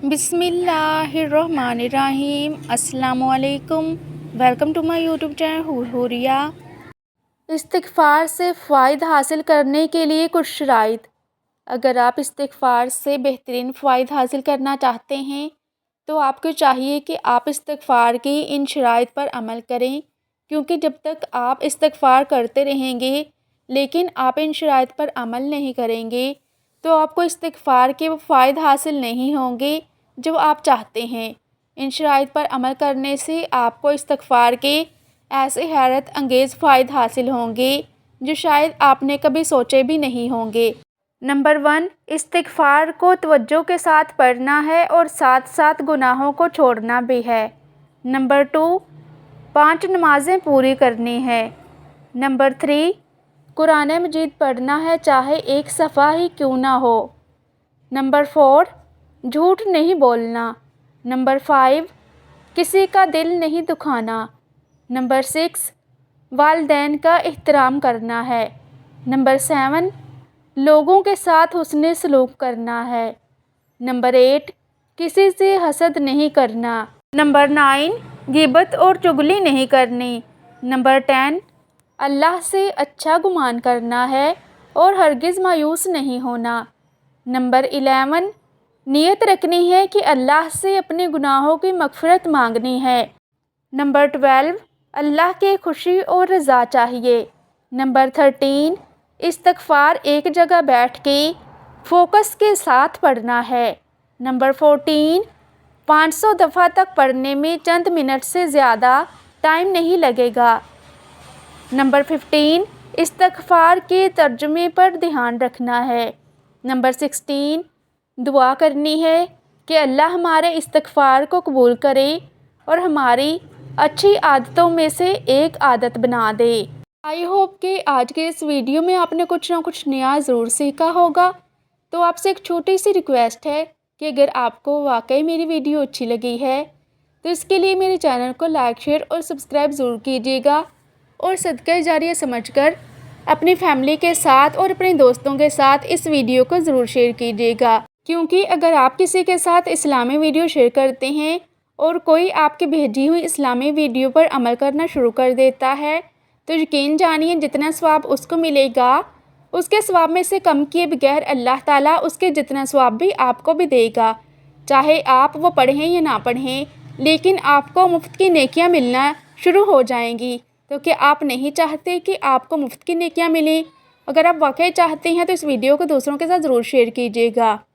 बिस्मिल्लाहिर्रहमानिर्रहीम। अस्सलामुअलैकुम। Welcome to my YouTube channel Huriya. इस्तिग़फ़ार से फ़ायदा हासिल करने के लिए कुछ शराइत। अगर आप इस्तिग़फ़ार से बेहतरीन फ़ायदा हासिल करना चाहते हैं तो आपको चाहिए कि आप इस्तिग़फ़ार की इन शराइत पर अमल करें, क्योंकि जब तक आप इस्तिग़फ़ार करते रहेंगे लेकिन आप इन शराइत पर अमल नहीं करेंगे तो आपको इस्तिग़फ़ार के वो फ़ायदे हासिल नहीं होंगे जो आप चाहते हैं। इन शराइत पर अमल करने से आपको इस्तिग़फ़ार के ऐसे हैरत अंगेज़ फ़ायदे हासिल होंगे जो शायद आपने कभी सोचे भी नहीं होंगे। नंबर 1, इस्तिग़फ़ार को तवज्जो के साथ पढ़ना है और साथ साथ गुनाहों को छोड़ना भी है। नंबर 2, 5 नमाज़ें पूरी करनी है। नंबर 3, कुरान मजीद पढ़ना है चाहे एक सफ़ा ही क्यों ना हो। नंबर 4, झूठ नहीं बोलना। नंबर 5, किसी का दिल नहीं दुखाना। नंबर 6, वालिदैन का एहतराम करना है। नंबर 7, लोगों के साथ हुस्न सलूक करना है। नंबर 8, किसी से हसद नहीं करना। नंबर 9, ग़ीबत और चुगली नहीं करनी। नंबर 10, अल्लाह से अच्छा गुमान करना है और हरगिज़ मायूस नहीं होना। नंबर 11, नियत रखनी है कि अल्लाह से अपने गुनाहों की मग़फ़िरत मांगनी है। नंबर 12, अल्लाह की खुशी और रज़ा चाहिए। नंबर 13, इस्तिग़फ़ार एक जगह बैठ के फ़ोकस के साथ पढ़ना है। नंबर 14, 500 दफ़ा तक पढ़ने में चंद मिनट से ज़्यादा टाइम नहीं लगेगा। नंबर 15, इस्तिग़फ़ार के तर्जुमे पर ध्यान रखना है। नंबर 16, दुआ करनी है कि अल्लाह हमारे इस्तिग़फ़ार को कबूल करे और हमारी अच्छी आदतों में से एक आदत बना दे। आई होप कि आज के इस वीडियो में आपने कुछ ना कुछ नया ज़रूर सीखा होगा। तो आपसे एक छोटी सी रिक्वेस्ट है कि अगर आपको वाकई मेरी वीडियो अच्छी लगी है तो इसके लिए मेरे चैनल को लाइक, शेयर और सब्सक्राइब ज़रूर कीजिएगा और सदका जारिया समझकर अपनी फैमिली के साथ और अपने दोस्तों के साथ इस वीडियो को ज़रूर शेयर कीजिएगा, क्योंकि अगर आप किसी के साथ इस्लामी वीडियो शेयर करते हैं और कोई आपकी भेजी हुई इस्लामी वीडियो पर अमल करना शुरू कर देता है तो यकीन जानिए जितना सवाब उसको मिलेगा उसके सवाब में से कम किए बगैर अल्लाह ताला उसके जितना सवाब भी आपको भी देगा। चाहे आप वो पढ़ें या ना पढ़ें, लेकिन आपको मुफ्त की नेकियां मिलना शुरू हो जाएंगी। तो क्या आप नहीं चाहते कि आपको मुफ्त की नेकियां मिलें? अगर आप वाकई चाहते हैं तो इस वीडियो को दूसरों के साथ ज़रूर शेयर कीजिएगा।